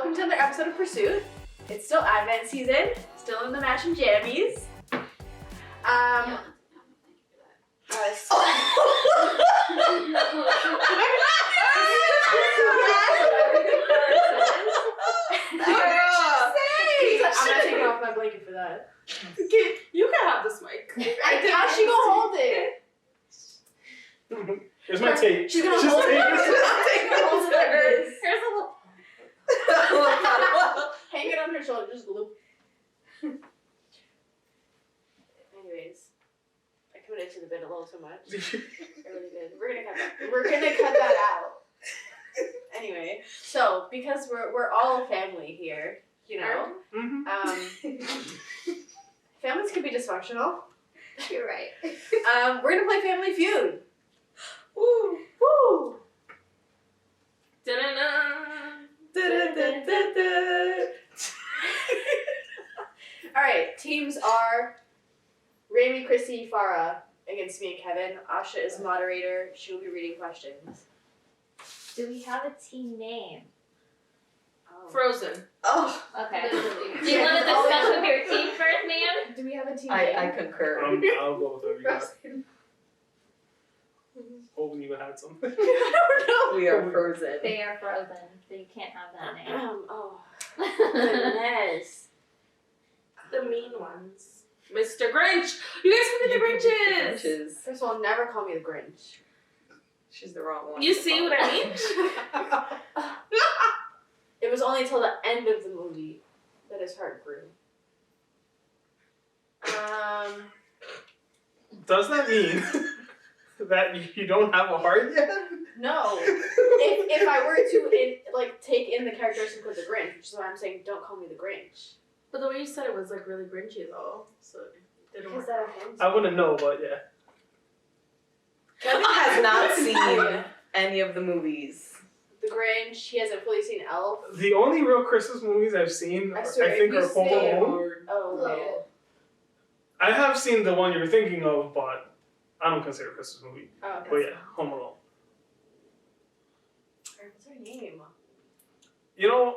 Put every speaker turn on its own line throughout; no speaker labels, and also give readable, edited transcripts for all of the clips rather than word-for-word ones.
welcome to another episode of Pursuit. It's still Advent season, still in the matching jammies. I'm not taking off my blanket for that.
You can have this mic.
How's she gonna hold it?
Here's my tape.
She's gonna hold it. She's gonna hold it like this.
Here's a little.
Hang it on her shoulder, just loop. Anyways, I committed to the bit a little too much. I really did. We're gonna cut that out. Anyway, so because we're all a family here, you know. Families can be dysfunctional.
You're right.
We're gonna play Family Feud.
Woo!
Woo! All right, teams are Rami, Chrissy, Farah against me and Kevin. Asha is moderator. She will be reading questions.
Do we have a team name?
Oh.
Frozen.
Oh,
Okay.
Literally.
Do you want to discuss with your team first, ma'am?
Do we have a team
I
name?
concur.
I'll go with whatever you got.
Frozen.
Hoping you had something.
I don't know.
We are frozen.
They are frozen, so you can't have that name.
Oh, goodness.
The mean ones. Mr. Grinch. You guys can be the Grinches.
Grinches.
First of all, never call me the Grinch.
She's the wrong one.
You see what I mean?
It was only until the end of the movie that his heart grew.
Does that mean that you don't have a heart yet?
No. If I were to take in the characteristic of the Grinch, which is why I'm saying don't call me the Grinch.
But the way you said it was like really Grinchy though, so it didn't
Because
work.
that offends
I wouldn't know, but yeah.
Kevin
has not
Oh,
seen
yeah.
any of the movies.
The Grinch. He hasn't fully seen Elf.
The only real Christmas movies I've seen,
I
I
swear,
think,
if
are
you
Home
say-
Alone.
Oh, okay.
I have seen the one you're thinking of, but I don't consider it a Christmas movie.
Oh, okay.
But yeah, Home Alone.
What's her name?
You know,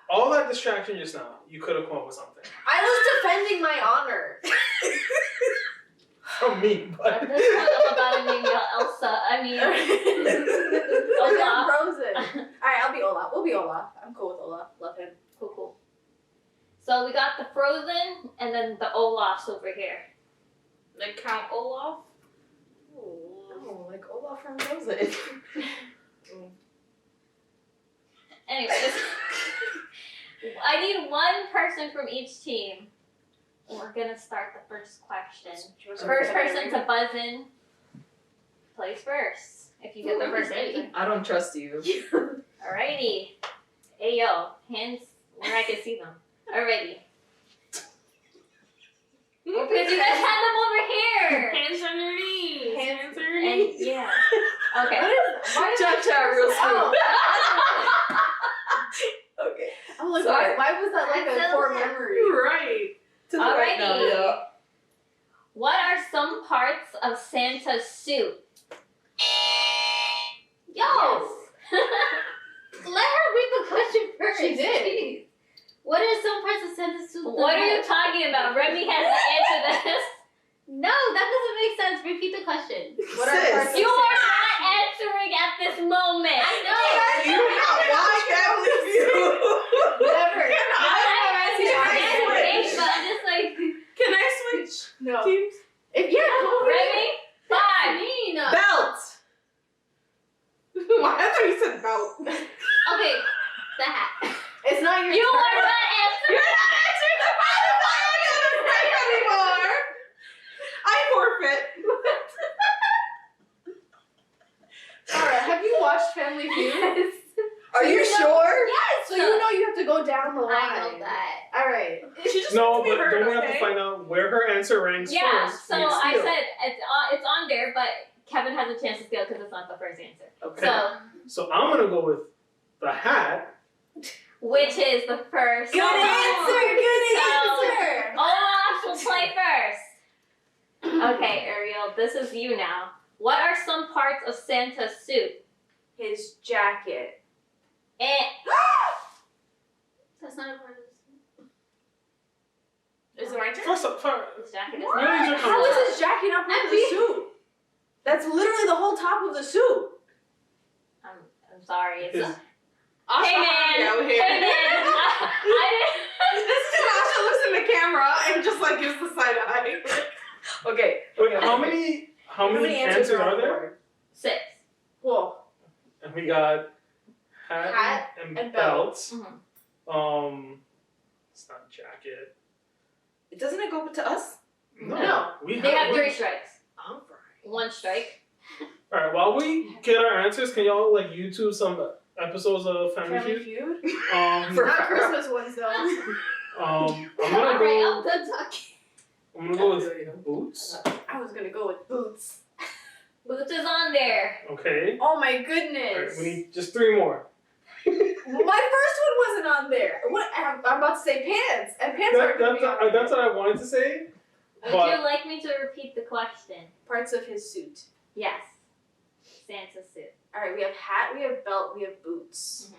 all that distraction just now, you could have come up with something.
I was defending my honor.
From me,
At
but...
this point, I'm about to name y'all Elsa. I mean,
Olaf. Frozen. Alright, I'll be Olaf. We'll be Olaf. I'm cool with Olaf. Love him.
cool. So we got the Frozen and then the Olafs over here.
Like Count Olaf?
Oh, like Olaf from Frozen.
Anyways, I need one person from each team. We're gonna start the first question. First person to buzz in plays first. If you get the first answer.
I don't trust you.
Alrighty. Ayo, hands where I can see them. Alrighty. Because you guys had them over here.
Hands on your knees.
Hands
on your
And
knees.
yeah. Okay.
Why
Cha-cha, real smooth.
Oh.
Okay.
I'm like,
Sorry.
why was that like a core memory?
Right.
To the right now,
Alrighty.
yeah.
What are some parts of Santa's suit? Yo! Let her read the question first.
She did.
Jeez.
What are some parts of Santa's suit?
What are you talking about? Remy has to answer this.
No, that doesn't make sense. Repeat the question.
What are
Sis.
parts of
You are not answering at this moment.
I know.
You know why I can't believe you.
Whatever.
But I'm just like,
Can I switch
No.
teams?
If
Remy, 5.
Mean.
Belt.
Why? I thought you said belt.
Okay, the hat.
it's not your
You
turn.
are not answering.
You're not answering the phone. I'm not gonna break anymore. I forfeit.
Sarah, have you watched Family Feud?
Are you sure?
Yes.
So you know you have to go down the line.
I know that.
All right.
She just
No,
wants to
but
be heard,
don't we have
okay?
to find out where her answer ranks
Yeah,
first?
so
Yes.
I said it's on there, but Kevin has a chance to steal because it's not the first answer.
Okay.
So,
So I'm gonna go with the hat.
which is the first?
Good answer. Good
So-
answer.
Olaf will play first. Okay, Ariel, this is you now. What are some parts of Santa's suit?
His jacket.
And His jacket is
What are you
not.
talking
How
about?
is his jacket not part of the suit? That's literally the whole top of the suit.
I'm sorry. It's
His-
hey man.
Out here.
Hey man.
This is when Asha looks in the camera and just like gives the side eye. Okay.
Wait, how many answers are
on the
there?
board?
6.
Cool.
And we got hat,
Hat
and
and
belt.
Mhm.
It's not jacket.
Doesn't it go to us?
No.
We
They have
one.
3 strikes.
Alright.
1 strike.
All right. While we get our answers, can y'all like YouTube some episodes of Family
Family
Feud?
Feud?
For-
Not Christmas ones though.
I'm gonna
Alright,
go.
I'm done talking.
I'm gonna go with boots.
I was gonna go with boots.
Boots is on there.
Okay.
Oh my
All right,
goodness.
we need just 3 more.
My first one wasn't on there. What? I'm about to say pants, and pants are gonna be on
That's what I wanted to say.
Would
But
you like me to repeat the question?
parts of his suit.
Yes. Santa's suit.
All right, we have hat, we have belt, we have boots.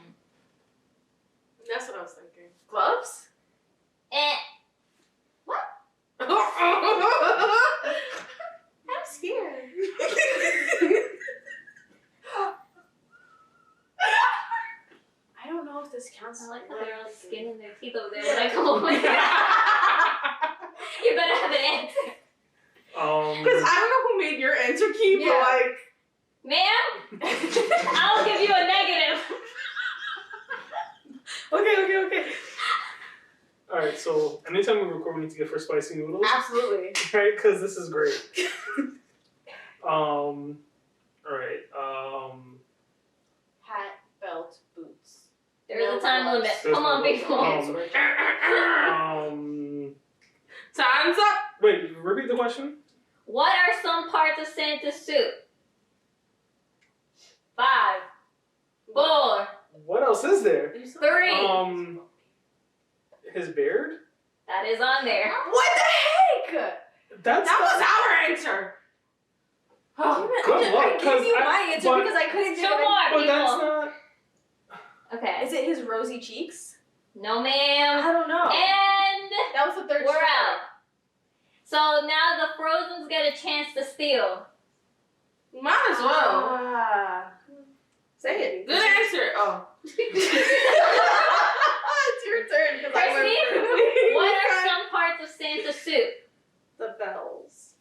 That's what I was thinking.
Gloves?
I'm scared.
I don't know if this counts.
I like how
what
they're
I'm
all
thinking.
skinning their teeth over there when I come over here. You better have an answer.
Because I don't know who made your answer key,
Yeah.
but like.
Ma'am, I'll give you a negative.
Okay.
all right. So anytime we record, we need to get for spicy noodles,
Absolutely.
right? Because this is great. All right.
Hat, belt, boots.
There's
No
a time
gloves.
limit.
There's
Come
no
on,
gloves.
people.
Time's up.
Wait. Repeat the question.
What are some parts of Santa's suit? 5, 4,
What else is there?
3.
His beard.
That is on there.
What the heck?
That's
That was our answer.
Oh,
Good luck,
I gave
'cause
you
I-
my answer
but-
because I couldn't think
Two
of it.
more
But that's
people.
not.
Okay.
Is it his rosy cheeks?
No, ma'am.
I don't know.
And
That was the third
we're
strike.
out. So now the Frozens get a chance to steal.
Might as well.
Ah.
Say it. Good answer. Oh.
It's your turn because I
Chrissy,
went first.
what are some parts of Santa's suit?
The bells.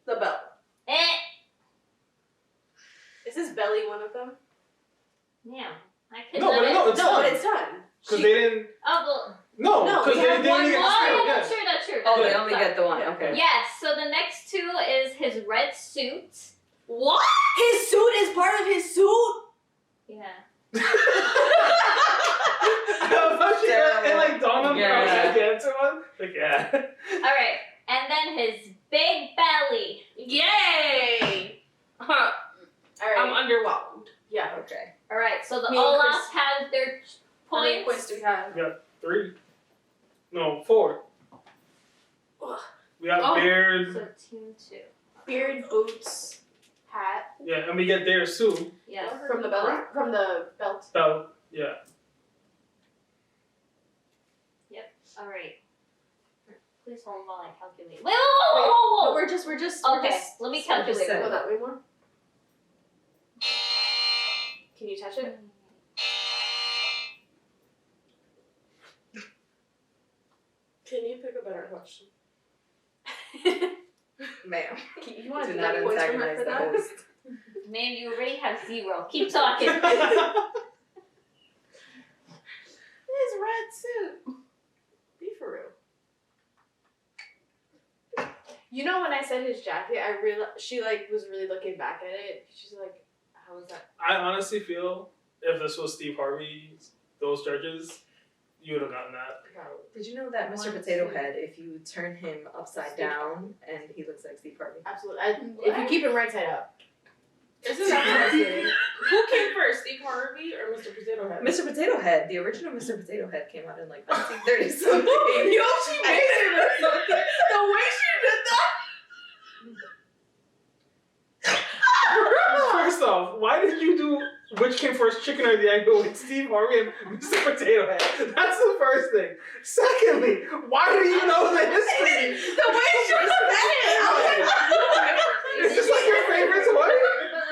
The bell.
Is his belly one of them?
Yeah. I could
No,
let
but
it-
no, it's
No,
done.
but it's done.
Because they didn't.
Oh, well.
No,
No,
because
we
they
have
didn't
one
get
more.
the
Oh,
spirit.
yeah,
Yeah.
that's true, that's true.
Oh, they
That's
only
true.
get the one.
Yeah.
Okay.
Yes, so the next 2 is his red suit.
What?
His suit is part of his suit?
Yeah.
It like dawned on me. I was
Yeah.
like, the answer one. Like, yeah.
Alright, and then his big belly.
Yay! Huh.
Alright.
I'm underwhelmed.
Yeah.
Okay.
Alright, so the
Me and
Olaf
Chris-
has their
How many
points.
points do we have?
3. No, 4.
Ugh.
We have
Oh.
beard.
So 2, 2.
Beard, boots, hat.
Yeah, and we get theirs too.
Yes.
From the belly? From the belt.
Belt. Yeah.
Alright. Please hold while I calculate. Wait, whoa!
But we're just
Okay, let me calculate.
said-
Hold on, wait more. Can you touch it?
Can you pick a better question? Ma'am.
You want to
Do
do
not
that points for her
antagonize
for
the
that?
host.
Man, you already have 0. Keep talking.
His red suit. Be for real.
You know when I said his jacket, I realized she like was really looking back at it. She's like, "How was that?"
I honestly feel if this was Steve Harvey, those judges, you would have gotten that.
Did you know that Mr.
One,
Potato
two.
Head, if you turn him upside
Steve
down and he looks like Steve Harvey?
Absolutely. If you keep him right side up.
Isn't
that what I said?
Who came first, Steve Harvey or Mr. Potato Head?
Mr. Potato Head, the original Mr. Potato Head came out in like 1930 something.
Yo, she made it or something. The way she did that.
First off, why did you do which came first, chicken or the egg, but with Steve Harvey and Mr. Potato Head. That's the first thing. Secondly, why do you know the history?
The way she said it, I was like,
Is this like your favorite toy?
But like,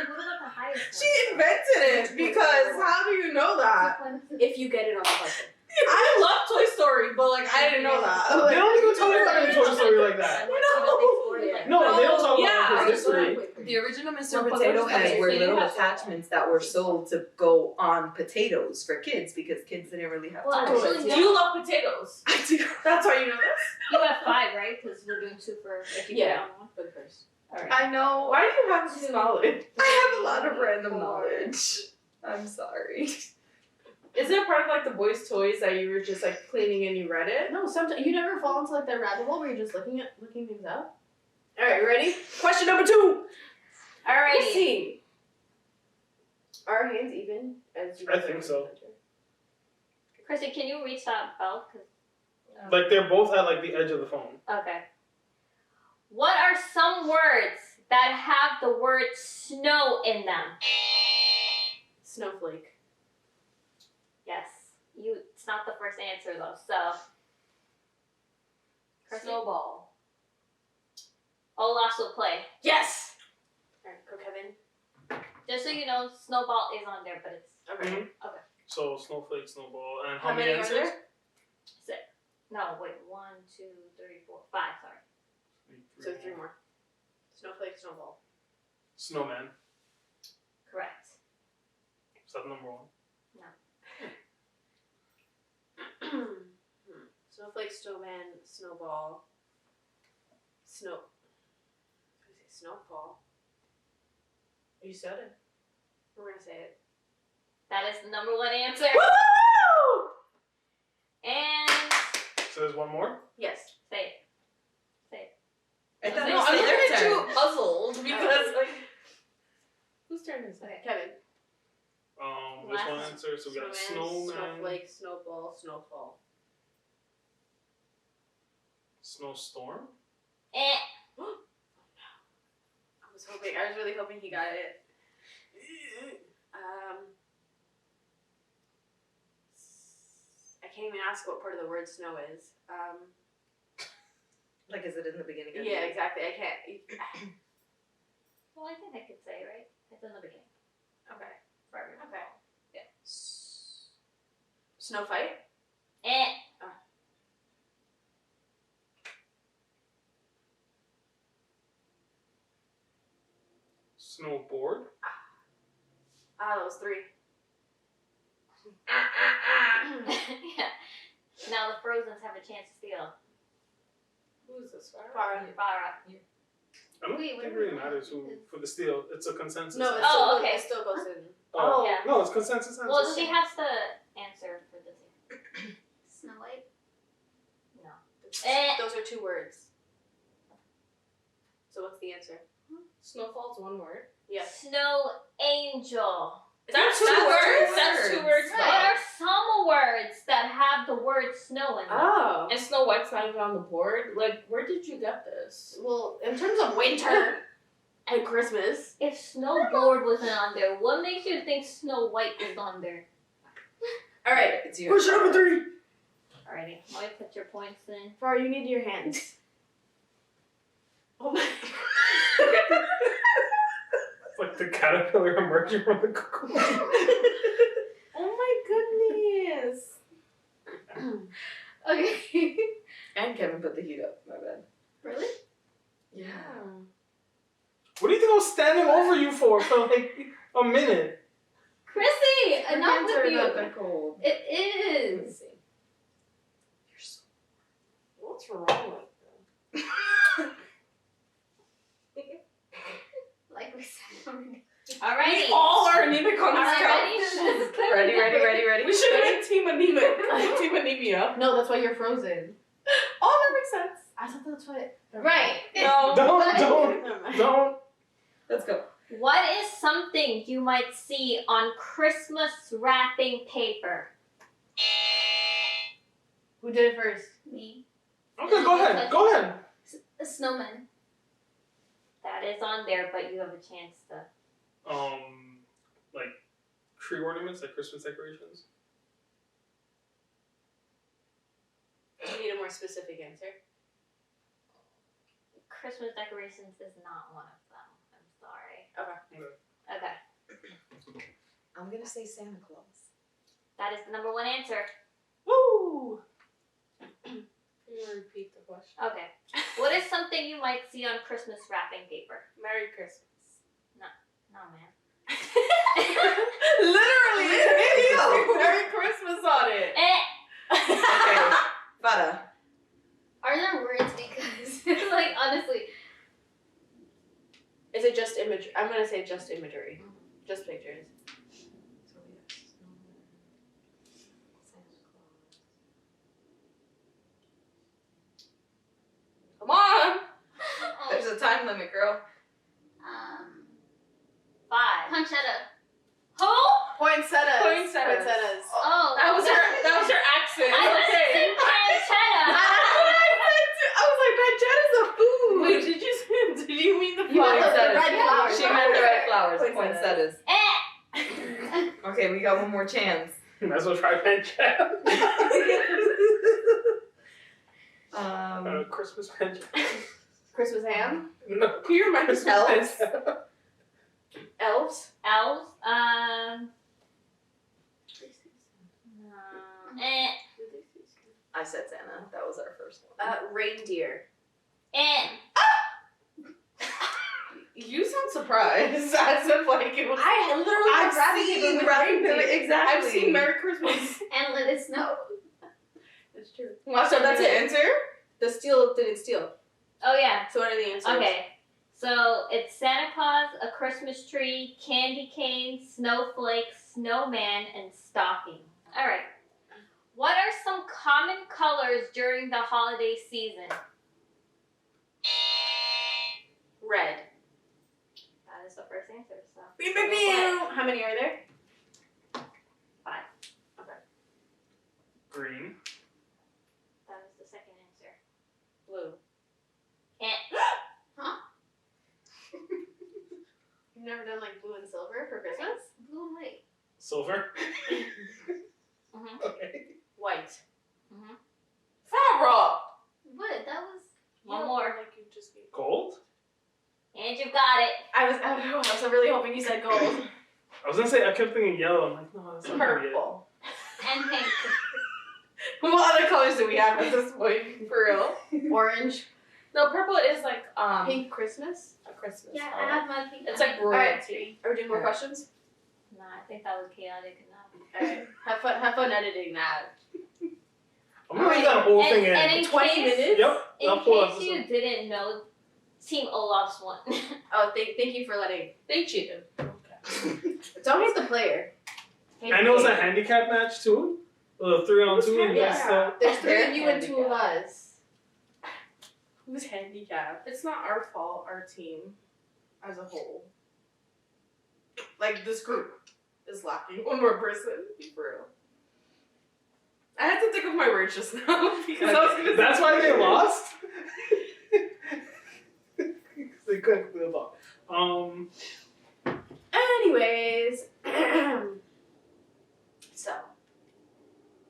what about the highest
she invented it because how do you know that?
one?
If you get it on the puzzle.
I love Toy Story, but like I didn't know that.
They don't even talk about it in Toy Story like that. No, they don't talk
Yeah.
about his history.
The original Mr.
Well,
Potato
okay,
Heads
so
were
you
little
have-
attachments that were sold to go on potatoes for kids because kids didn't really have
Well,
toys.
actually,
Do you love potatoes?
I do.
That's why you know this?
You have 5, right? Because we're doing 2 for if you
Yeah.
get on one.
For the first.
Alright.
I know.
Why do you have this knowledge?
I have a lot of random
4.
knowledge. I'm sorry.
Is it part of like the boys' toys that you were just like cleaning and you read it?
No, sometimes you never fall into like that rabbit hole where you're just looking things up. All right, ready?
Question number 2.
Alrighty.
Chrissy. Are our hands even? As you
I think so.
Chrissy, can you reach that bell? 'Cause-
Like they're both at like the edge of the phone.
Okay. What are some words that have the word snow in them?
Snowflake.
Yes. It's not the first answer though, so. Chrissy?
Snowball.
Olaf will play.
Yes. All right, go Kevin.
Just so you know, snowball is on there, but it's
Okay.
So snowflake, snowball, and
How
how many
many are
answers?
there?
6. No, wait. 1, 2, 3, 4, 5. Sorry.
So 3 more. Snowflake, snowball.
Snowman.
Correct.
Is that number 1?
Snowflake, snowman, snowball, snowfall.
You said it.
We're gonna say it.
That is the number 1 answer.
Woo!
And
So there's one more?
Yes.
say it.
I thought
No,
it
I'm
was their
literally
turn.
too puzzled because like whose turn is it?
Okay, Kevin.
Which one
Last-
answer? So we got
Snowman,
snowman,
snowflake, snowball, snowfall.
snowstorm.
Eh.
I was really hoping he got it. I can't even ask what part of the word snow is.
Like, is it in the beginning? Or
Yeah,
the end?
exactly. I can't.
Well, I think I could say, right? It's in the beginning.
Okay.
For everyone.
Okay. Yeah. Snow fight.
Eh.
Snowboard.
That was 3.
Yeah. Now the Frozens have a chance to steal.
Who's this?
Farah.
Farah.
I don't
Wait,
think
wait,
it really
wait.
matters who for the steal. It's a consensus.
No,
answer.
it still goes in.
Oh,
Yeah.
no, it's consensus answer.
Well, she has to answer for the team.
Snow White.
No. Eh.
Those are 2 words. So what's the answer?
Snowfall's 1 word.
Yes.
Snow angel.
That's
2 words.
That's 2 words.
What are some words that have the word snow in them?
Oh.
And Snow White's not even on the board. Like, where did you get this?
Well, in terms of winter and Christmas.
If snowboard wasn't on there, what makes you think Snow White is on there?
All right.
It's your
Question number 3.
Alrighty, let me put your points in.
Farah, you need your hands. Oh my.
It's like the caterpillar emerging from the cocoon.
Oh my goodness.
Okay.
And Kevin put the heat up. My bad.
Really?
Yeah.
What do you think I was standing over you for like a minute?
Chrissy,
Your
enough
hands are
with
not
you.
that cold.
It
Let me
is.
see. You're so.
What's wrong with
Like we said already.
Alrighty.
We all are anemic on this
Alright,
couch.
ready?
We should have been team anemic. Team anemia.
No, that's why you're frozen.
Oh, that makes sense.
I thought that's what.
Right.
No.
Don't.
Let's go.
What is something you might see on Christmas wrapping paper?
Who did it first?
Me.
Okay, go ahead. Go ahead.
A snowman.
That is on there, but you have a chance to.
Like tree ornaments, like Christmas decorations.
Do you need a more specific answer?
Christmas decorations is not one of them. I'm sorry.
Okay.
Okay.
I'm gonna say Santa Claus.
That is the number one answer.
Woo! Can you repeat the question?
Okay. What is something you might see on Christmas wrapping paper?
Merry Christmas.
No, man.
Literally, Merry Christmas on it.
Okay, Fada.
Are there words? Because, like, honestly,
Is it just image? I'm gonna say just imagery. Just pictures.
So we have snowman, Santa Claus.
Come on.
There's a time limit, girl.
5.
pancetta.
Who?
Poinsettias.
Poinsettias.
Poinsettias.
Oh,
That was your accent.
I was
Okay.
saying pancetta.
I was like, pancetta is a food. Wait, did you mean the
You meant the
flowers?
red flowers.
She meant the red flowers,
Poinsettias.
poinsettias. Okay, we got one more chance.
Might as well try pancetta. Christmas pancetta.
Christmas ham.
No.
Can you remind us what
Elves.
this?
Elves.
Elves.
I said Santa. That was our first one.
Reindeer.
You sound surprised. As if like it was.
I literally
I've
have rabbit
seen
paper with
rabbit paper,
reindeer.
exactly. I've seen Merry Christmas.
and let it snow.
That's true.
Wow, so that's the answer?
The steel didn't steal.
Oh yeah.
So what are the answers?
Okay. So it's Santa Claus, a Christmas tree, candy cane, snowflakes, snowman, and stocking. All right. What are some common colors during the holiday season?
Red.
That is the first answer. So.
Beep, beep, beep. How many are there?
5.
Green.
That is the second answer.
Blue. You've never done like blue and silver for Christmas?
Blue and white.
Silver.
Mhm.
Okay.
White.
Fabra!
What? That was.
One more.
Like you just gave.
Gold.
And you've got it.
I was really hoping you said gold.
I was gonna say I kept thinking yellow. I'm like, no, that's not gonna be it.
Purple.
And pink.
What other colors do we have at this point? For real?
Orange.
No, purple is like
Pink Christmas.
a Christmas.
Yeah, I
color.
have my pink.
It's like
Alright.
royalty.
Are we doing more questions?
No, I think that was chaotic enough.
Alright. Have fun editing that.
I'm gonna leave that whole thing in.
And in
20
case,
minutes?
Yep.
in
I'll pull
case
up
you didn't know, Team Olaf's won.
Oh, thank you for letting.
They cheated.
Don't hate the player.
And it was a handicap match too. A 3-on-2 and
Yeah.
just so.
There's 3 of you and 2 of
Handicap.
us. Who's handicapped?
It's not our fault, our team as a whole. Like this group is lacking one more person. For real. I had to think of my words just now because I was gonna
That's why they lost. They couldn't move on.
Anyways, so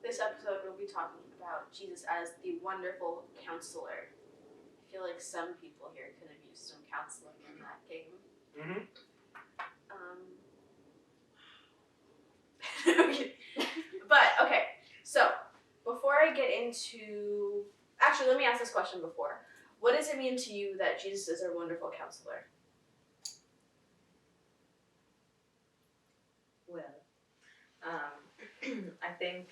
this episode we'll be talking about Jesus as the wonderful counselor. I feel like some people here could have used some counseling in that game.
Mhm.
Okay. But okay, so before I get into, actually, let me ask this question before. What does it mean to you that Jesus is our wonderful counselor?
Well, I think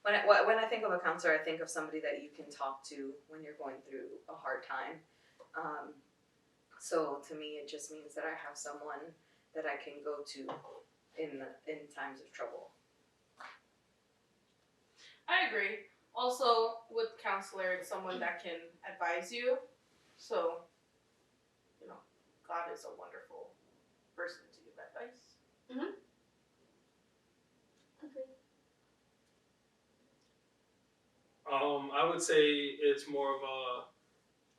when I think of a counselor, I think of somebody that you can talk to when you're going through a hard time. So to me, it just means that I have someone that I can go to in times of trouble.
I agree. Also, with counselor, it's someone that can advise you. So, God is a wonderful person to give advice.
Agreed.
I would say it's more of a.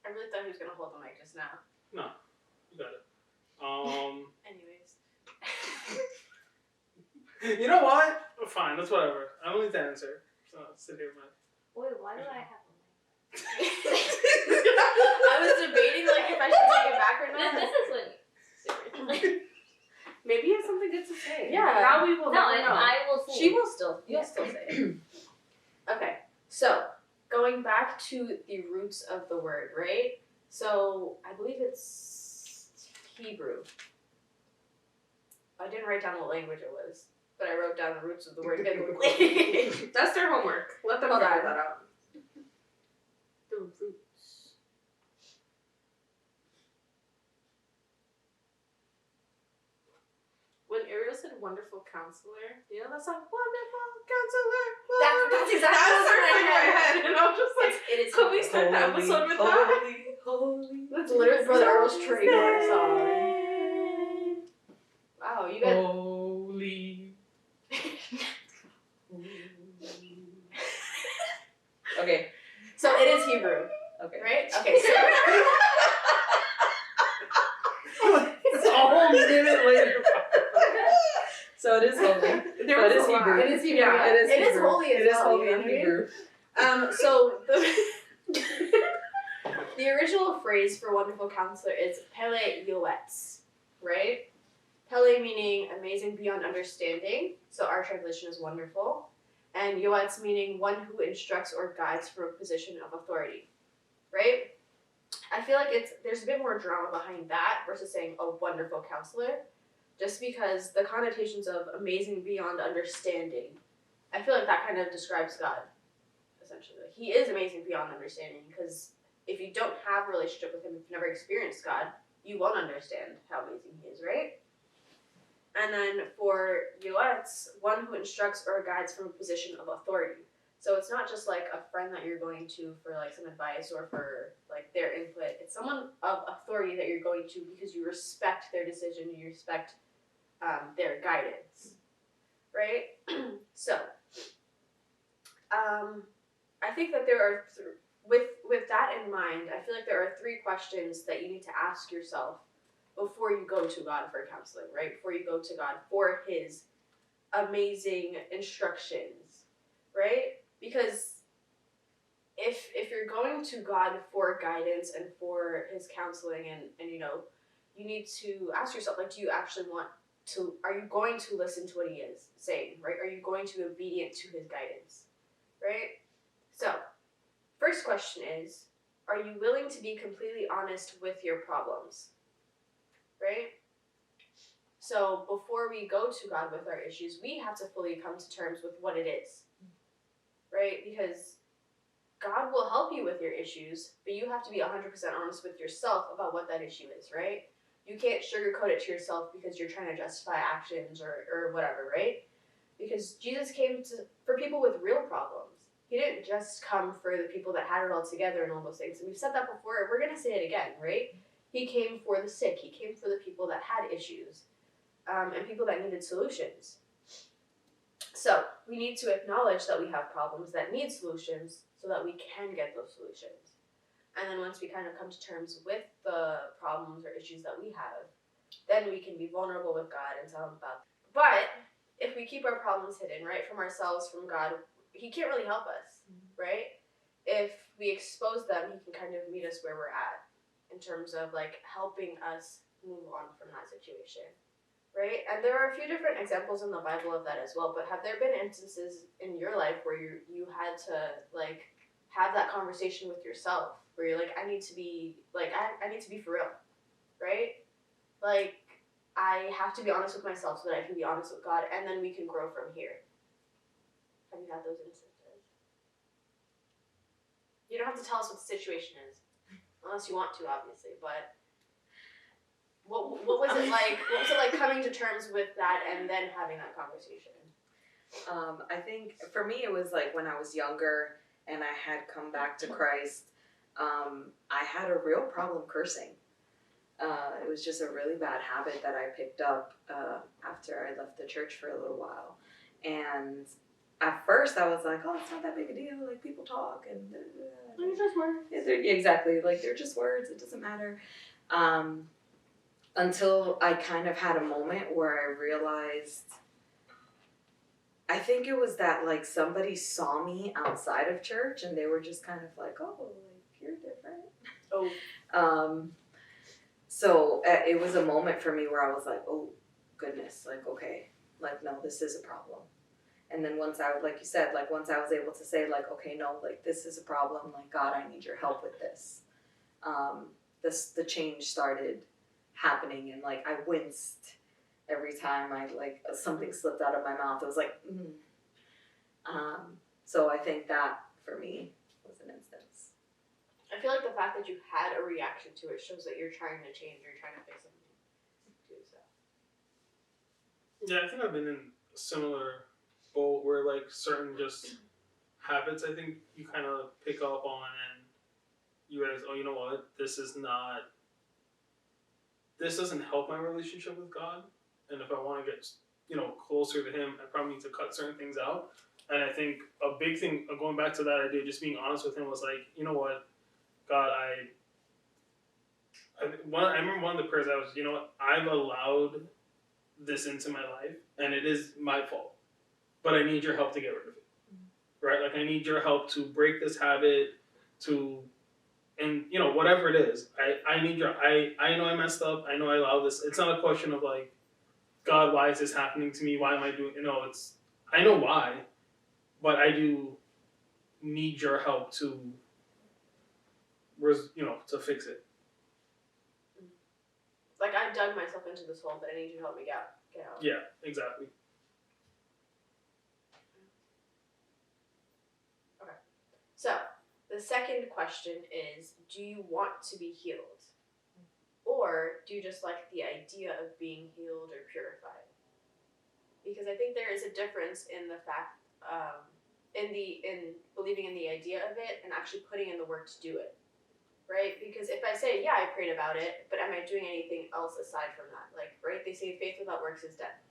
I really thought he was gonna hold the mic just now.
You got it.
Anyways.
You know what? Fine, that's whatever. I don't need to answer. So I'll sit here, man.
Wait, why do I have a
I was debating like if I should take it back or
mic?
not.
This is when
Maybe he has something good to say.
Yeah.
Now we will
no,
never
and
know.
I will see.
She will still. You'll still say it. Okay. So going back to the roots of the word, right? So I believe it's Hebrew. I didn't write down what language it was, but I wrote down the roots of the word biblically.
That's their homework. Let them
Hold
figure
on.
that out.
The roots.
When Ariel said "wonderful counselor," you know that song, "Wonderful Counselor."
That's exactly
That's
what's in my head.
and I was just like,
It is.
could we start the episode with that?
Holy.
That's literally Brother Earl's trademark song. Wow, you guys.
Holy.
Okay.
So it is Hebrew,
Okay.
right? Okay. So.
It's a whole minute later.
So it is holy.
There
But
was
it's
a lot.
Hebrew.
It is Hebrew.
Yeah,
Yeah.
It is
It is
Hebrew.
holy as
It is
well.
holy
you know
in
what I mean?
Hebrew.
So the original phrase for wonderful counselor is Pele Yoetz, right? Pele meaning amazing beyond understanding, so our translation is wonderful, and Yoetz meaning one who instructs or guides from a position of authority, right? I feel like there's a bit more drama behind that versus saying a wonderful counselor, just because the connotations of amazing beyond understanding, I feel like that kind of describes God. Essentially, like, he is amazing beyond understanding, because if you don't have a relationship with him, if you've never experienced God, you won't understand how amazing he is, right? And then for Yoetz, one who instructs or guides from a position of authority. So it's not just like a friend that you're going to for like some advice or for like their input. It's someone of authority that you're going to because you respect their decision, you respect their guidance, right? So I think that there are, with that in mind, I feel like there are 3 questions that you need to ask yourself before you go to God for counseling, right? Before you go to God for his amazing instructions, right? Because if you're going to God for guidance and for his counseling and you know, you need to ask yourself, like, do you actually want to, are you going to listen to what he is saying, right? Are you going to be obedient to his guidance, right? So, first question is, are you willing to be completely honest with your problems, right? So before we go to God with our issues, we have to fully come to terms with what it is, right? Because God will help you with your issues, but you have to be 100% honest with yourself about what that issue is, right? You can't sugarcoat it to yourself because you're trying to justify actions or whatever, right? Because Jesus came for people with real problems. He didn't just come for the people that had it all together and all those things. And we've said that before, we're going to say it again, right? He came for the sick. He came for the people that had issues and people that needed solutions. So we need to acknowledge that we have problems that need solutions so that we can get those solutions. And then once we kind of come to terms with the problems or issues that we have, then we can be vulnerable with God and tell him about them. But if we keep our problems hidden, right, from ourselves, from God, he can't really help us, right? If we expose them, he can kind of meet us where we're at in terms of like helping us move on from that situation, right? And there are a few different examples in the Bible of that as well, but have there been instances in your life where you had to like have that conversation with yourself where you're like, I need to be for real, right? Like, I have to be honest with myself so that I can be honest with God, and then we can grow from here. Have you had those instances? You don't have to tell us what the situation is, unless you want to, obviously, but what was it like? What was it like coming to terms with that and then having that conversation?
I think for me it was like when I was younger and I had come back to Christ, I had a real problem cursing. It was just a really bad habit that I picked up after I left the church for a little while. And at first I was like, oh, it's not that big a deal. Like, people talk and
They're just words.
exactly. Like, they're just words. It doesn't matter. Until I kind of had a moment where I realized I think it was that like somebody saw me outside of church and they were just kind of like, oh, like you're different.
Oh.
So it was a moment for me where I was like, oh goodness, like okay, like no, this is a problem. And then once like you said, like once I was able to say like, okay, no, like this is a problem, like God, I need your help with this. The change started happening, and like I winced every time I like something slipped out of my mouth. It was like, so I think that for me was an instance.
I feel like the fact that you had a reaction to it shows that you're trying to change, you're trying to fix something too. So.
Yeah, I think I've been in a similar boat where like certain just habits I think you kind of pick up on and you realize, oh, you know what, this doesn't help my relationship with God, and if I want to get closer to Him, I probably need to cut certain things out. And I think a big thing, going back to that idea, just being honest with Him, was like, you know what, God, I remember one of the prayers I was, you know what, I've allowed this into my life, and it is my fault, but I need your help to get rid of it, right? Like I need your help to break this habit, and whatever it is, I need I know I messed up, I know I allowed this. It's not a question of like, God, why is this happening to me? Why am I doing? It's I know why, but I do need your help to fix it.
Like I dug myself into this hole, but I need you to help me get out.
Yeah, exactly.
Okay. So the second question is, do you want to be healed? Or do you just like the idea of being healed or purified? Because I think there is a difference in the fact, in believing in the idea of it and actually putting in the work to do it, right? Because if I say, yeah, I prayed about it, but am I doing anything else aside from that? Like, right, they say faith without works is dead,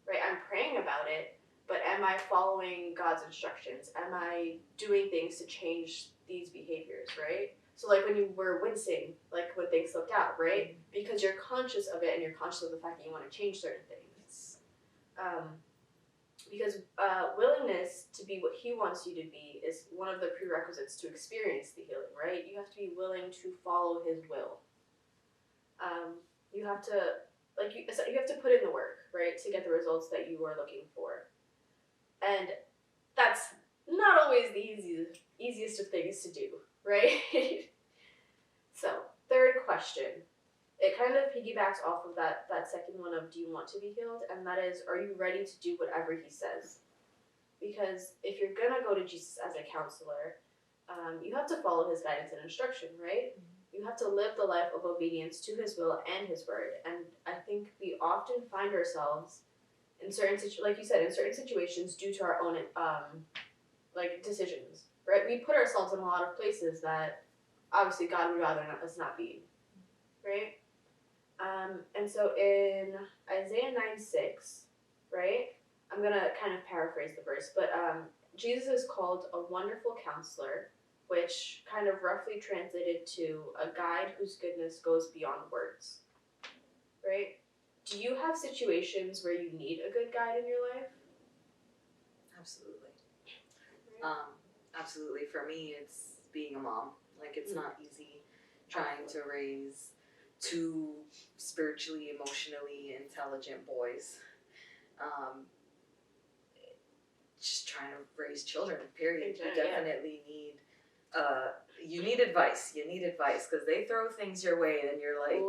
right? I'm praying about it, but am I following God's instructions? Am I doing things to change these behaviors, right? So like when you were wincing, like when things slipped out, right? Because you're conscious of it and you're conscious of the fact that you want to change certain things. Because willingness to be what He wants you to be is one of the prerequisites to experience the healing, right? You have to be willing to follow His will. You have to you have to put in the work, right, to get the results that you are looking for. And that's not always the easiest of things to do, right? So, third question. It kind of piggybacks off of that second one of do you want to be healed? And that is, are you ready to do whatever He says? Because if you're going to go to Jesus as a counselor, you have to follow His guidance and instruction, right? You have to live the life of obedience to His will and His word. And I think we often find ourselves in certain situations due to our own decisions, right? We put ourselves in a lot of places that obviously God would rather us not be, right? And so in Isaiah 9:6, right? I'm gonna kind of paraphrase the verse, but Jesus is called a wonderful counselor, which kind of roughly translated to a guide whose goodness goes beyond words, right? Do you have situations where you need a good guide in your life?
Absolutely. Absolutely. For me, it's being a mom. Like, it's not easy trying to raise two spiritually, emotionally intelligent boys. Just trying to raise children, period. You definitely need advice. You need advice because they throw things your way and you're like...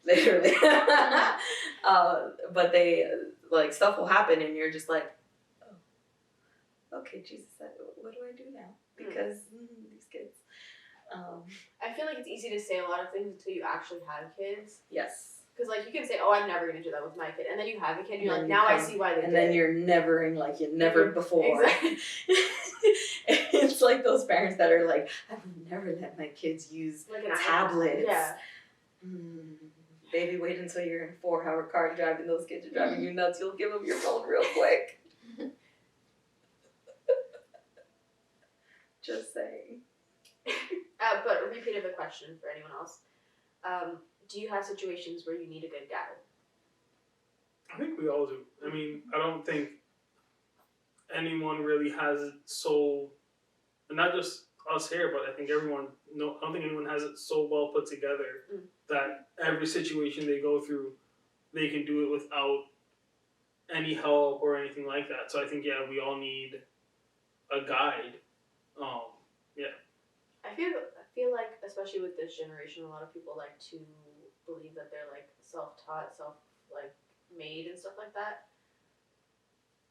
Literally. But they, like, stuff will happen and you're just like, oh, okay, Jesus, what do I do now? Because these kids.
I feel like it's easy to say a lot of things until you actually have kids.
Yes.
Because, like, you can say, oh, I'm never going to do that with my kid. And then you have a kid, and you're like, now I see why they did.
And then you're nevering like you never before.
Exactly.
It's like those parents that are like, I would never let my kids use tablets.
Yeah.
Baby, wait until you're in a 4-hour car driving. Those kids are driving you nuts. You'll give them your phone real quick. Just saying.
But a repeat of the question for anyone else. Do you have situations where you need a good guide?
I think we all do. I mean, I don't think anyone really has it so, and not just us here, but I think everyone. No, I don't think anyone has it so well put together that every situation they go through, they can do it without any help or anything like that. So I think we all need a guide.
I feel like, especially with this generation, a lot of people like to believe that they're like self-taught, made and stuff like that.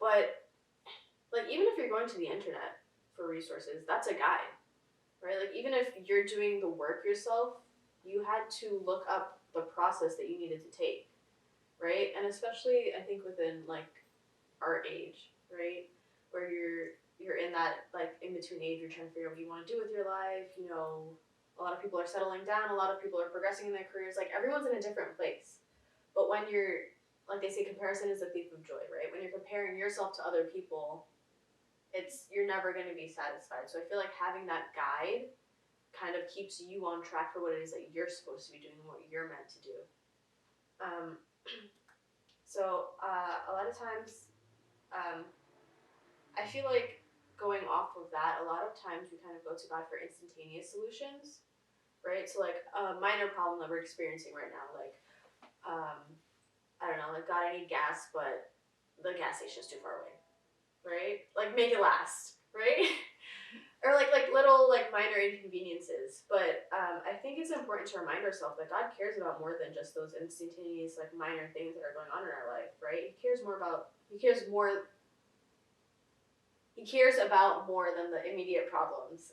But like, even if you're going to the internet for resources, that's a guide, right? Like, even if you're doing the work yourself, you had to look up the process that you needed to take, right? And especially, I think within like our age, right, where you're in that like in between age, you're trying to figure out what you want to do with your life. You know, a lot of people are settling down, a lot of people are progressing in their careers. Like, everyone's in a different place. But when you're, like they say, comparison is the thief of joy, right? When you're comparing yourself to other people, you're never going to be satisfied. So I feel like having that guide kind of keeps you on track for what it is that you're supposed to be doing and what you're meant to do. So a lot of times, I feel like going off of that, a lot of times we kind of go to God for instantaneous solutions, right? So like a minor problem that we're experiencing right now, like, I don't know, like, God, I need gas, but the gas station's too far away, right? Like, make it last, right? Or like little like minor inconveniences. But I think it's important to remind ourselves that God cares about more than just those instantaneous like minor things that are going on in our life, right? He cares about more than the immediate problems.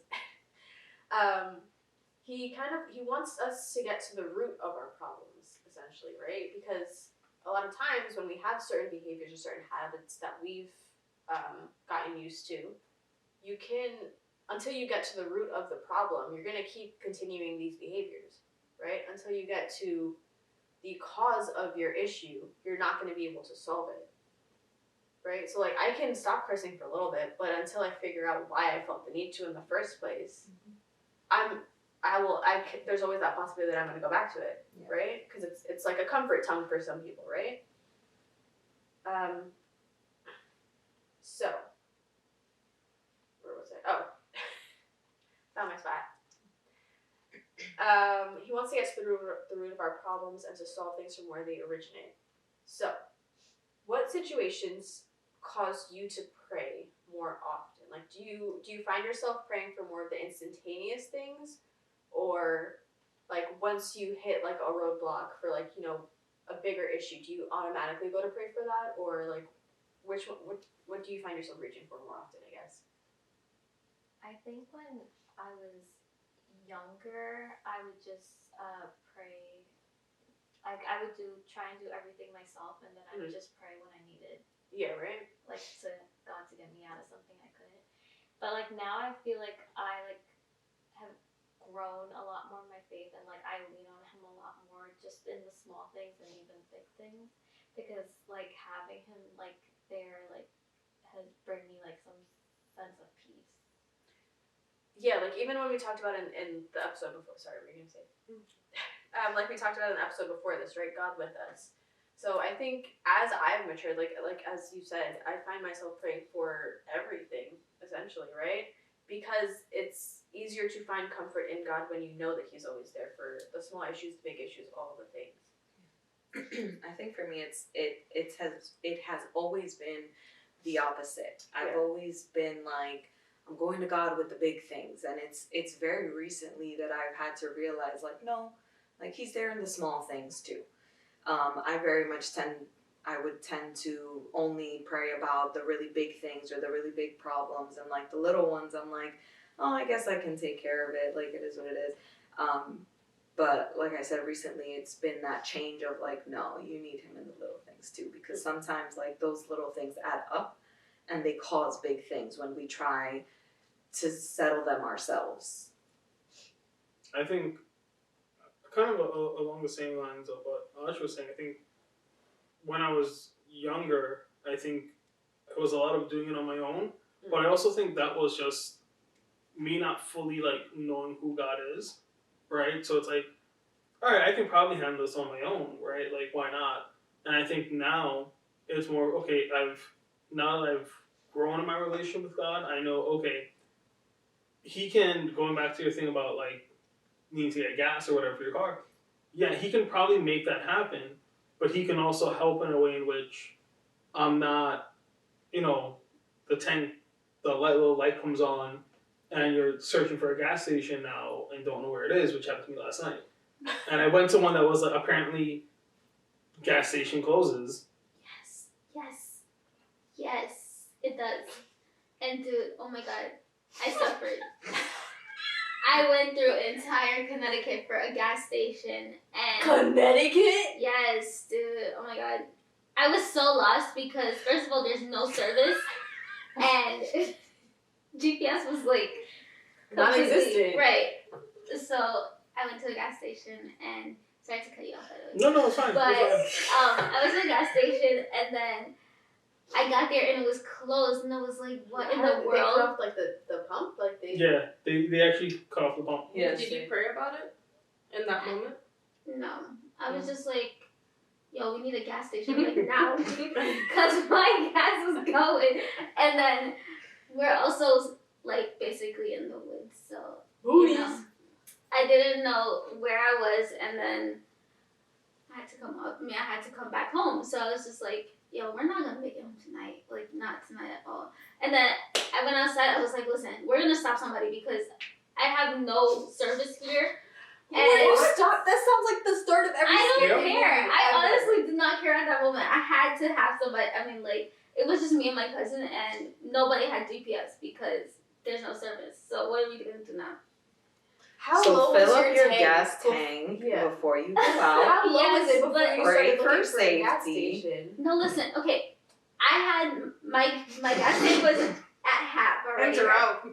He wants us to get to the root of our problems, essentially, right? Because a lot of times when we have certain behaviors or certain habits that we've gotten used to, until you get to the root of the problem, you're going to keep continuing these behaviors, right? Until you get to the cause of your issue, you're not going to be able to solve it, right? So like, I can stop cursing for a little bit, but until I figure out why I felt the need to in the first place, there's always that possibility that I'm going to go back to it, right? Because it's like a comfort tongue for some people, right? So, where was I? Oh, found my spot. He wants to get to the root of our problems and to solve things from where they originate. So, what situations cause you to pray more often? Like, do you find yourself praying for more of the instantaneous things, or like once you hit like a roadblock for like, you know, a bigger issue, do you automatically go to pray for that, or like what do you find yourself reaching for more often, I guess?
I think when I was younger, I would just pray. I would try and do everything myself, and then I would just pray when I needed.
Yeah, right.
Like to God to get me out of something I couldn't. But like now, I feel like I like have grown a lot more in my faith, and like I lean on Him a lot more, just in the small things and even big things, because like having Him like there like has bring me like some sense of peace.
Yeah, like even when we talked about in the episode before, sorry, what were you gonna say? Like we talked about in the episode before this, right? God with us. So I think as I've matured, like as you said, I find myself praying for everything, essentially, right? Because it's easier to find comfort in God when you know that He's always there for the small issues, the big issues, all the things.
I think for me, it has always been the opposite. I've always been like, I'm going to God with the big things, and it's very recently that I've had to realize, like, no, like He's there in the small things too. I very much would tend to only pray about the really big things or the really big problems, and like the little ones, I'm like, oh, I guess I can take care of it. Like, it is what it is. But like I said, recently it's been that change of like, no, you need Him in the little things too, because sometimes like those little things add up and they cause big things when we try to settle them ourselves.
I think kind of along the same lines of what Ash was saying, I think when I was younger, I think it was a lot of doing it on my own, but I also think that was just me not fully like knowing who God is, right? So it's like, all right, I can probably handle this on my own, right? Like, why not? And I think now it's more, okay, now that I've grown in my relationship with God, I know, okay, he can, going back to your thing about like needing to get gas or whatever for your car, yeah, he can probably make that happen, but he can also help in a way in which I'm not, the tank, the little light comes on, and you're searching for a gas station now and don't know where it is, which happened to me last night. And I went to one that was like, apparently gas station closes.
Yes, it does. And dude, oh my god, I suffered. I went through entire Connecticut for a gas station and
Connecticut?
yes, dude, oh my god. I was so lost because first of all there's no service and GPS was like
Non-existent.
Right. So I went to a gas station and sorry to cut you off by the way.
No, it's fine.
But
It's fine.
I was at a gas station and then I got there and it was closed and I was like, what in the
They cut
world?
off like the pump? Like they
Yeah, they actually cut off the pump.
Yes.
Did you pray about it in that moment?
No. I was just like, yo, we need a gas station like now. Because my gas is going. And then we're also like basically in the woods. So, you know, I didn't know where I was and then I had to come back home. So I was just like, yo, we're not gonna make it home tonight. Like, not tonight at all. And then I went outside, I was like, listen, we're gonna stop somebody because I have no service here. And
stop? That sounds like the start of every
I don't
scary
care.
movie
I
ever.
honestly did not care at that moment. I had to have somebody. I mean, like, it was just me and my cousin, and nobody had GPS because there's no service. So what are we gonna do now?
How
So
low
fill
was
up your
tank
gas
bef-
tank
Yeah.
before you go out.
How low was
Yes,
it before
but-
you
Pray
started
for
looking for a gas
safety.
station?
No, listen. Okay, I had my gas tank was at half already.
Enter out.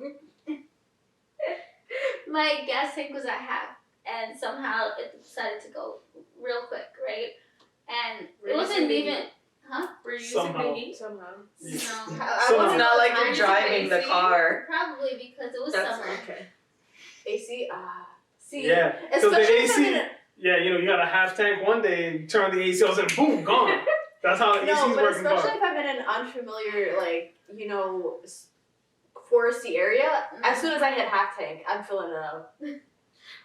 My gas tank was at half, and somehow it decided to go real quick, right? And it wasn't even.
Were you using
Somehow.
the heat?
No.
It's
So-
not like you're
Mine is
driving the
AC.
car.
Probably because it was
That's
summer.
okay.
AC? See,
Yeah, because the
especially if I'm
AC,
in a-
yeah, you got a half tank one day, you turn on the AC, all of a sudden, boom, gone. That's how the
No,
AC's
but
working
especially
car.
if I'm in an unfamiliar, foresty area, as soon as I hit half tank, I'm filling it up.
Well,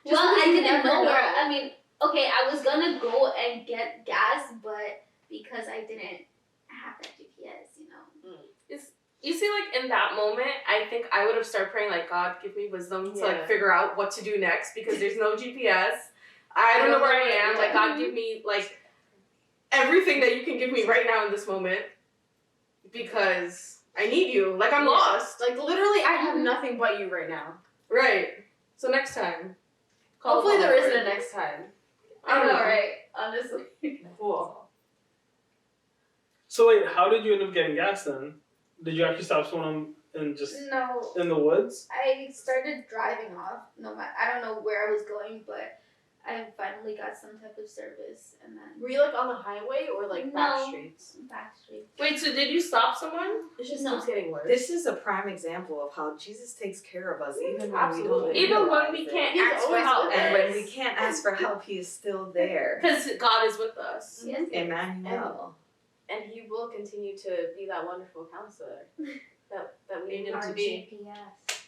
Just
I
because you
didn't
never
know where.
know.
I mean, okay, I was gonna go and get gas, but because I didn't have that GPS, you know.
You see, like, in that moment, I think I would have started praying, like, God, give me wisdom to,
Yeah.
like, figure out what to do next because there's no GPS. I don't know where I am. Like, God, give me, like, everything that you can give me right now in this moment because I need you. Like, I'm lost.
Like, literally, I have nothing but you right now.
Right. So next time. call
Hopefully,
upon
there
the
isn't a
Lord.
next time.
I don't know.
Right? Honestly.
Cool.
So wait, how did you end up getting gas then? Did you actually stop someone and just
No,
in the woods?
I started driving off. I don't know where I was going, but I finally got some type of service, and then
Were you, like, on the highway or, like, back
No.
streets?
back street.
Wait, so did you stop someone?
It just
No.
keeps getting worse.
This is a prime example of how Jesus takes care of us even when we
Absolutely.
don't
Even when
realize
we
it.
can't
He's
ask for
always
help.
with
And
us.
when we can't ask for help, He is still there.
Because God is with us.
Yes.
Emmanuel.
And he will continue to be that wonderful counselor that we need him
Our
to be.
GPS.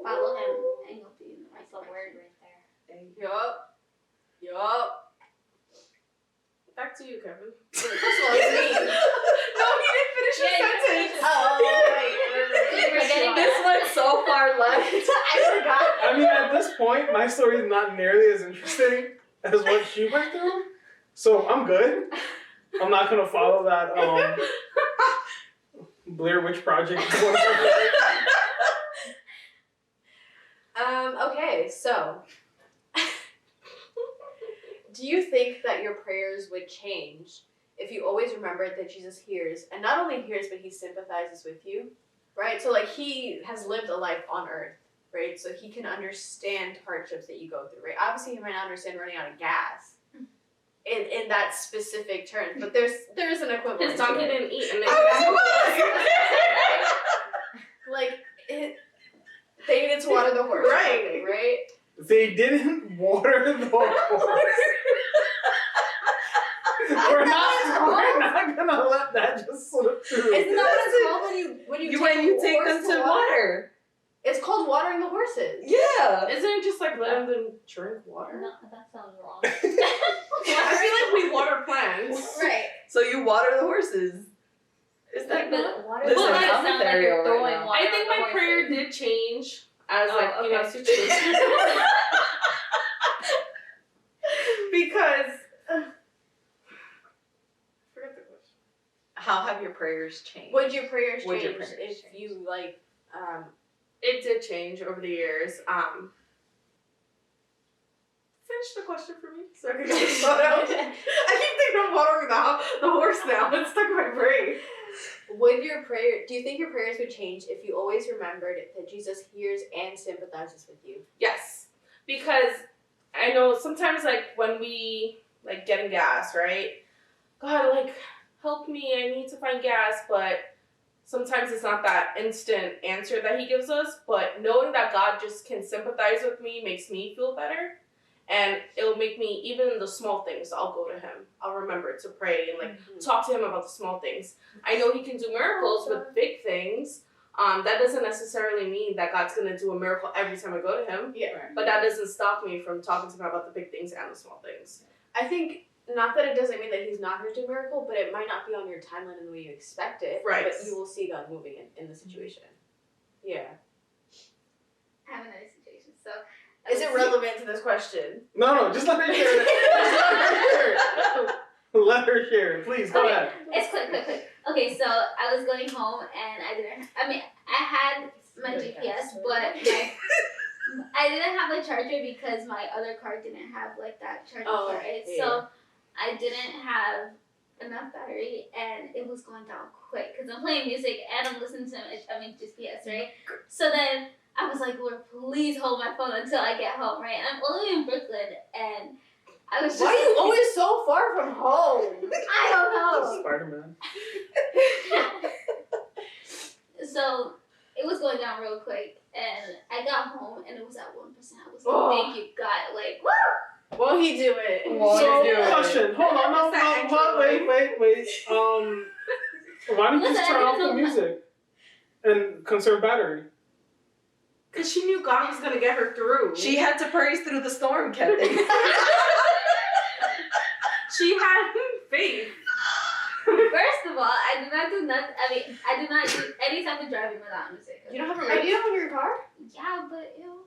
Follow him, and you'll be in the right
That's a
place.
word right there.
Yup.
Back to you, Kevin.
First of all, it's me.
No, he didn't finish his sentence.
You're forgetting
This went so far left.
I forgot.
I mean, at this point, my story is not nearly as interesting as what she went through, so I'm good. I'm not gonna follow that Blair Witch Project.
Okay, so do you think that your prayers would change if you always remembered that Jesus hears, and not only hears, but he sympathizes with you, right? So, like, he has lived a life on earth, right? So he can understand hardships that you go through, right? Obviously, he might not understand running out of gas in that specific term, but there is an equivalent.
His donkey
to it.
didn't eat and
Like, they needed to water the horse, or
Right.
something, right?
They didn't water the horse.
They
We're not gonna let that just slip through.
Isn't that what it's called when you
take them to water.
It's called watering the horses.
Yeah.
Isn't it just like letting them drink water?
No, that sounds wrong.
I feel like we water plants.
Right.
So you water the horses. Is that
But
not?
water
Listen,
doesn't
I'm
sound
with
like
Ariel
you're
right
throwing
now.
water
I think
on the
my prayer
horses.
did change as like
Oh, okay.
situation. Because forget the question.
How have your prayers changed?
Would your prayers
Would
change
your prayers
if
change?
you like
It did change over the years. Finish the question for me so I can get the thought out. I keep thinking of watering the horse now. It's stuck in my brain.
do you think your prayers would change if you always remembered that Jesus hears and sympathizes with you?
Yes, because I know sometimes like when we like getting gas, right? God, like help me! I need to find gas, but sometimes it's not that instant answer that He gives us. But knowing that God just can sympathize with me makes me feel better, and it'll make me even in the small things. I'll go to Him. I'll remember to pray and like talk to Him about the small things. I know He can do miracles with big things. That doesn't necessarily mean that God's gonna do a miracle every time I go to Him.
Yeah.
But that doesn't stop me from talking to Him about the big things and the small things.
I think not that it doesn't mean that He's not going to do a miracle, but it might not be on your timeline in the way you expect it.
Right.
But you will see God moving in the situation. Yeah.
I have another situation. So
Is it relevant to this question?
No, just let her share it. Let her share it. Please, go
Okay.
ahead.
It's quick. Okay, so I was going home and I had my GPS, but I didn't have a charger because my other car didn't have like that charger for it.
yeah.
So I didn't have enough battery and it was going down quick because I'm playing music and I'm listening to GPS, right? So then I was like, Lord, please hold my phone until I get home, right? And I'm all the way in Brooklyn and I was just
Why are you always so far from home?
I don't know.
Spider-Man.
So it was going down real quick, and I got home, and it was at 1%. I was like,
Oh.
"Thank you, God!" Like, woo!
Won't He do it?
So, question. Hold on. Wait. Why didn't you just
Listen,
turn
I
off the
didn't know
music and conserve battery?
Because she knew God was going to get her through.
She had to praise through the storm, Kevin.
She had faith.
First of all, I do not do any type of driving without music.
You don't have a radio in your car?
Yeah, but ew.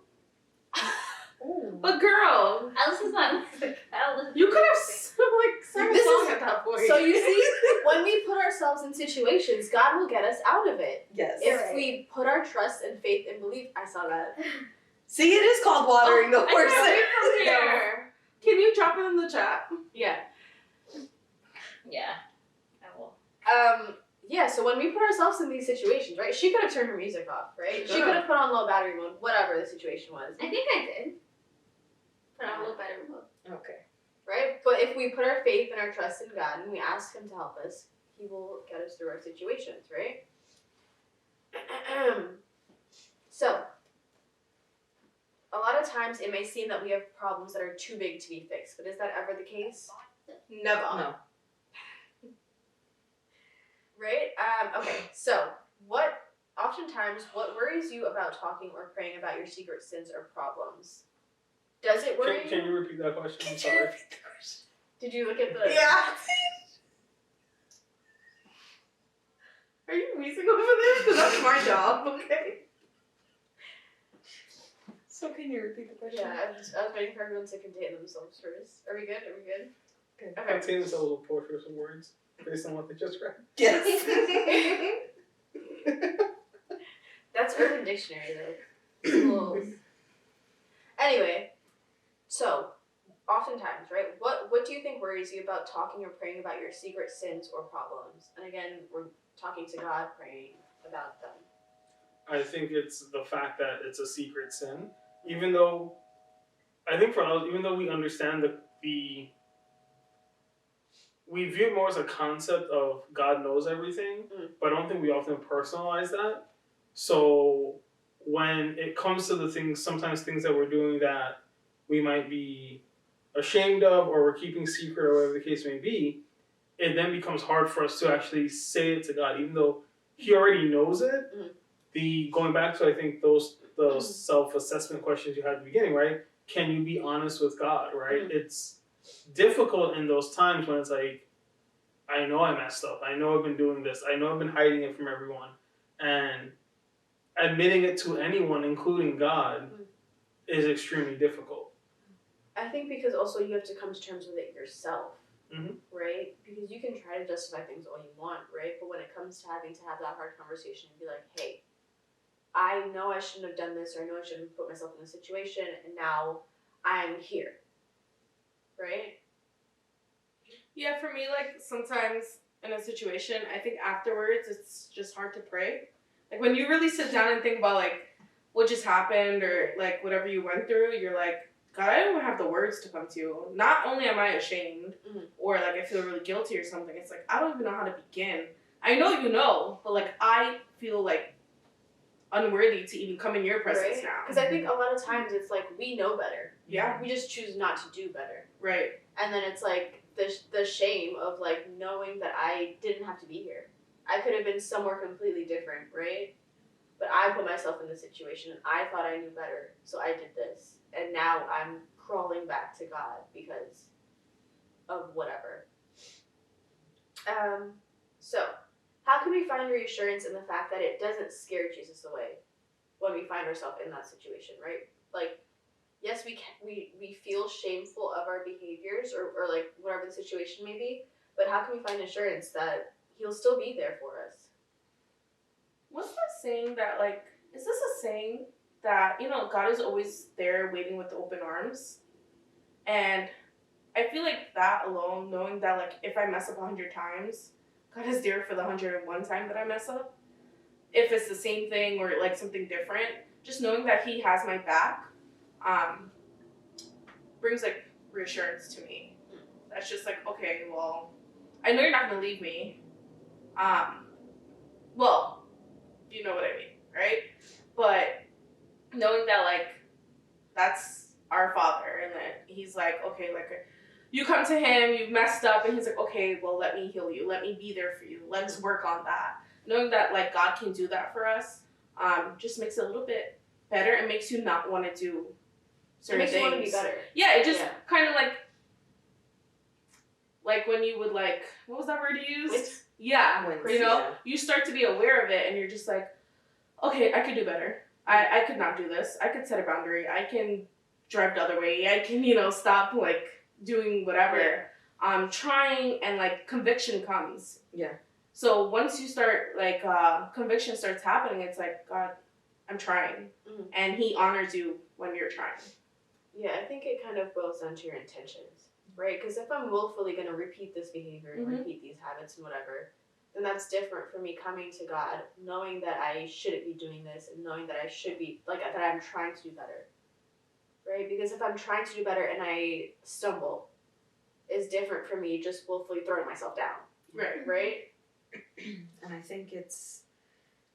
But girl,
I listen to my music. I don't listen.
you
to
could have
music.
sang a
This
song
is-
at that point.
So you see, when we put ourselves in situations, God will get us out of it.
Yes.
If
Right.
we put our trust and faith and belief, I saw that.
See, it is called watering the
I can't
horses.
wait from here. Can you drop it in the chat?
Yeah.
Yeah, I will.
Yeah, so when we put ourselves in these situations, right? She could have turned her music off, right? She could have put on low battery mode, whatever the situation was,
I think I did. Put on a little better mode.
Okay.
right? But if we put our faith and our trust in God and we ask Him to help us, He will get us through our situations, right? So, a lot of times it may seem that we have problems that are too big to be fixed, but is that ever the case?
Never.
No.
Right? Okay, so what worries you about talking or praying about your secret sins or problems? Does it worry
Can
you?
you repeat that question? I'm sorry.
Did you look at the...
Yeah. Are you wheezing over there? Because that's my job, okay?
So can you repeat the question?
Yeah, I was waiting for everyone to contain themselves first. Are we good?
Good.
Okay.
Contain themselves with poetry or some words based on what they just read.
Yes.
That's Urban Dictionary, though. Schools. Anyway, so, oftentimes, right, what do you think worries you about talking or praying about your secret sins or problems? And again, we're talking to God, praying about them.
I think it's the fact that it's a secret sin. Even though, I think for us, even though we understand we view it more as a concept of God knows everything, but I don't think we often personalize that. So when it comes to the things, sometimes things that we're doing that we might be ashamed of or we're keeping secret or whatever the case may be, it then becomes hard for us to actually say it to God, even though He already knows it.
Mhm.
The going back to, I think, those self-assessment questions you had at the beginning, right? Can you be honest with God, right? It's difficult in those times when it's like, I know I messed up. I know I've been doing this. I know I've been hiding it from everyone. And admitting it to anyone, including God, is extremely difficult.
I think because also you have to come to terms with it yourself,
Mhm.
right? Because you can try to justify things all you want, right? But when it comes to having to have that hard conversation and be like, hey, I know I shouldn't have done this, or I know I shouldn't have put myself in this situation, and now I'm here, right?
Yeah, for me, like, sometimes in a situation, I think afterwards it's just hard to pray. Like, when you really sit down and think about, like, what just happened or, like, whatever you went through, you're like, God, I don't have the words to come to you. Not only am I ashamed or, like, I feel really guilty or something, it's like, I don't even know how to begin. I know you know, but, like, I feel, like, unworthy to even come in your presence now.
Because I think a lot of times it's like, we know better.
Yeah.
We just choose not to do better.
Right.
And then it's like the shame of like knowing that I didn't have to be here. I could have been somewhere completely different, right? But I put myself in this situation and I thought I knew better, so I did this. And now I'm crawling back to God because of whatever. So, how can we find reassurance in the fact that it doesn't scare Jesus away when we find ourselves in that situation, right? Like, yes, we feel shameful of our behaviors or like whatever the situation may be, but how can we find assurance that He'll still be there for us?
What's that saying that, like, is this a saying that, you know, God is always there waiting with open arms? And I feel like that alone, knowing that, like, if I mess up 100 times, God is there for the 101 time that I mess up. If it's the same thing or, like, something different, just knowing that He has my back brings, like, reassurance to me. That's just like, okay, well, I know you're not going to leave me. Well, you know what I mean, right? But knowing that, like, that's our Father, and that He's like, okay, like, you come to Him, you've messed up, and He's like, okay, well, let me heal you, let me be there for you, let's work on that. Knowing that, like, God can do that for us, just makes it a little bit better. It makes you not want to do certain things.
It makes you want to be better.
Yeah, it just kind of like when you would, like, what was that word you used? Yeah, you know, you start to be aware of it, and you're just like, okay, I could do better. I could not do this. I could set a boundary. I can drive the other way. I can, you know, stop, like, doing whatever. Trying, and, like, conviction comes.
Yeah.
So once you start, like, conviction starts happening, it's like, God, I'm trying. And He honors you when you're trying.
Yeah, I think it kind of boils down to your intentions, right? Because if I'm willfully going to repeat this behavior and repeat these habits and whatever, then that's different from me coming to God, knowing that I shouldn't be doing this and knowing that I should be, like, that I'm trying to do better, right? Because if I'm trying to do better and I stumble, is different from me just willfully throwing myself down. Right?
And I think it's,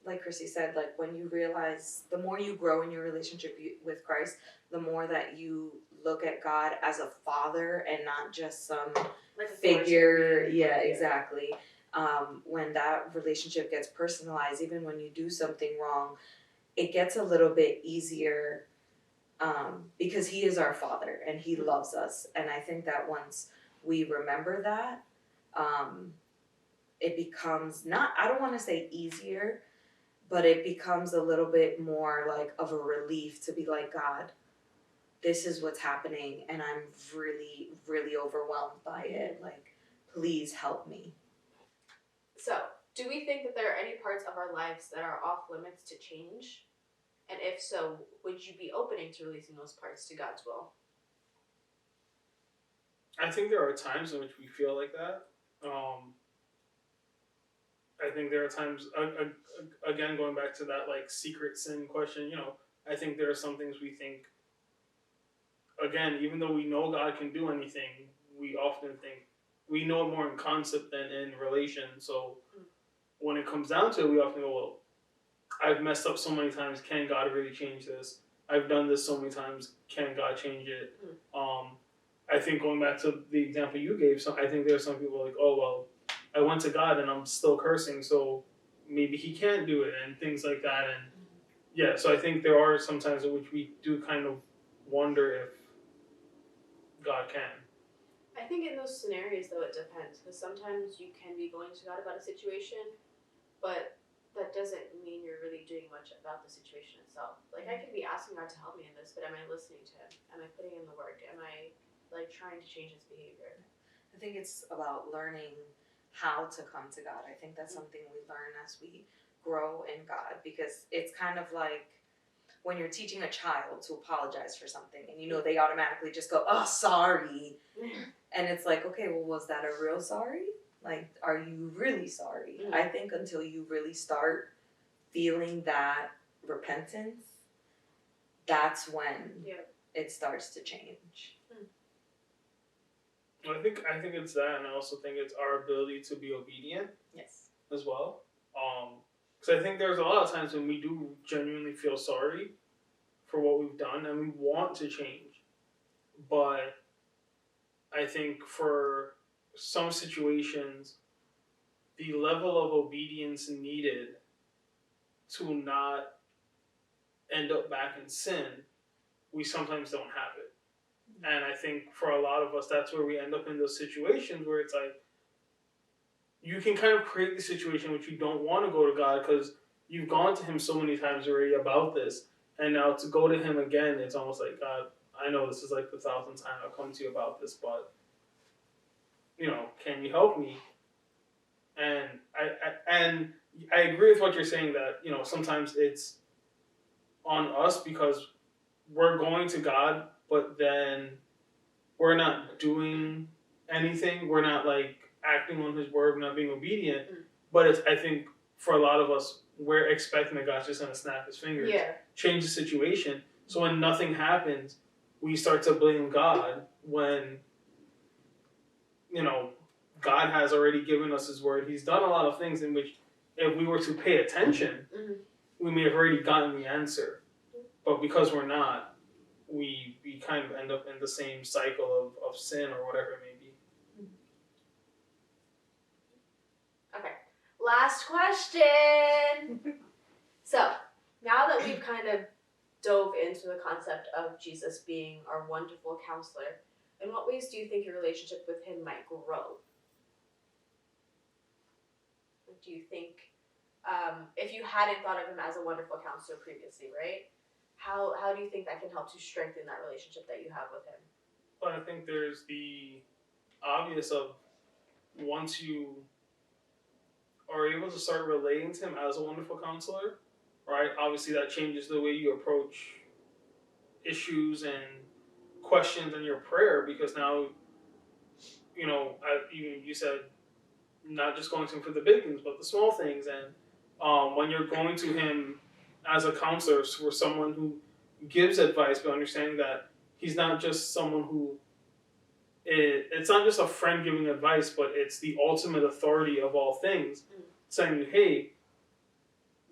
like Chrissy said, like, when you realize, the more you grow in your relationship with Christ, the more that you look at God as a father and not just some
Like a
figure. Yeah, exactly. When that relationship gets personalized, even when you do something wrong, it gets a little bit easier because He is our Father and He loves us. And I think that once we remember that, it becomes not, I don't want to say easier, but it becomes a little bit more like of a relief to be like, God, this is what's happening and I'm really, really overwhelmed by it. Like, please help me.
So, do we think that there are any parts of our lives that are off limits to change? And if so, would you be opening to releasing those parts to God's will?
I think there are times in which we feel like that. I think there are times, again, going back to that, like, secret sin question, you know, I think there are some things we think, again, even though we know God can do anything, we often think we know it more in concept than in relation. So when it comes down to it, we often go, well, I've messed up so many times, can God really change this? I've done this so many times, can God change it? I think going back to the example you gave, I think there are some people like, oh, well, I went to God and I'm still cursing, so maybe he can't do it, and things like that. And yeah, so I think there are some times in which we do kind of wonder if God can.
I think in those scenarios, though, it depends. Because sometimes you can be going to God about a situation, but that doesn't mean you're really doing much about the situation itself. Like, I could be asking God to help me in this, but am I listening to him? Am I putting in the work? Am I, like, trying to change his behavior?
I think it's about learning how to come to God. I think that's something we learn as we grow in God, because it's kind of like when you're teaching a child to apologize for something and you know they automatically just go, oh, sorry. And it's like, okay, well, was that a real sorry? Like, are you really sorry? I think until you really start feeling that repentance, that's when it starts to change.
I think it's that, and I also think it's our ability to be obedient.
Yes.
As well. Because I think there's a lot of times when we do genuinely feel sorry for what we've done and we want to change. But I think for some situations, the level of obedience needed to not end up back in sin, we sometimes don't have it. And I think for a lot of us, that's where we end up in those situations where it's like, you can kind of create the situation which you don't want to go to God because you've gone to him so many times already about this. And now to go to him again, it's almost like, God, I know this is like the 1,000th time I've come to you about this, but, can you help me? And I agree with what you're saying that, sometimes it's on us because we're going to God, but then we're not doing anything. We're not like acting on his word, we're not being obedient. But I think for a lot of us, we're expecting that God's just going to snap his fingers, change the situation. So when nothing happens, we start to blame God when, God has already given us his word. He's done a lot of things in which if we were to pay attention, we may have already gotten the answer. But because we're not, we kind of end up in the same cycle of sin or whatever it may be.
Okay, last question. So, now that we've kind of dove into the concept of Jesus being our wonderful counselor, in what ways do you think your relationship with him might grow? Do you think, if you hadn't thought of him as a wonderful counselor previously, right? How do you think that can help to strengthen that relationship that you have with him?
Well, I think there's the obvious of once you are able to start relating to him as a wonderful counselor, right? Obviously, that changes the way you approach issues and questions in your prayer because now, you said not just going to him for the big things, but the small things. And when you're going to him as a counselor, for someone who gives advice, but understanding that he's not just someone who it's not just a friend giving advice, but it's the ultimate authority of all things, saying, hey,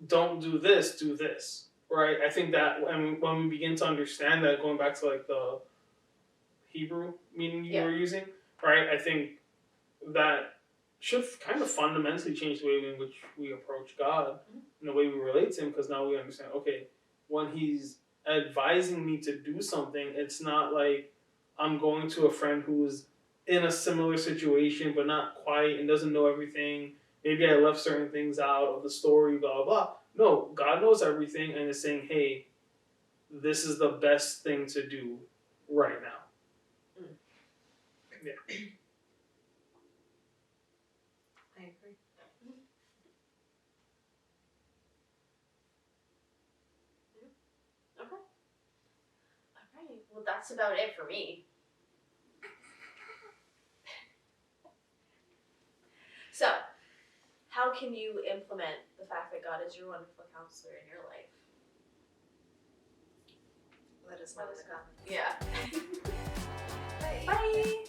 don't do this, do this, right? I think that when we begin to understand that, going back to like the Hebrew meaning you were using, right? I think that should kind of fundamentally change the way in which we approach God and the way we relate to him, because now we understand, okay, when he's advising me to do something, it's not like I'm going to a friend who's in a similar situation but not quite and doesn't know everything. Maybe I left certain things out of the story, blah, blah, blah. No, God knows everything and is saying, hey, this is the best thing to do right now. Yeah.
I agree.
Okay. Alright, well that's about it for me. So, how can you implement the fact that God is your wonderful counselor in your life?
Let us know in the comments.
Yeah. Bye.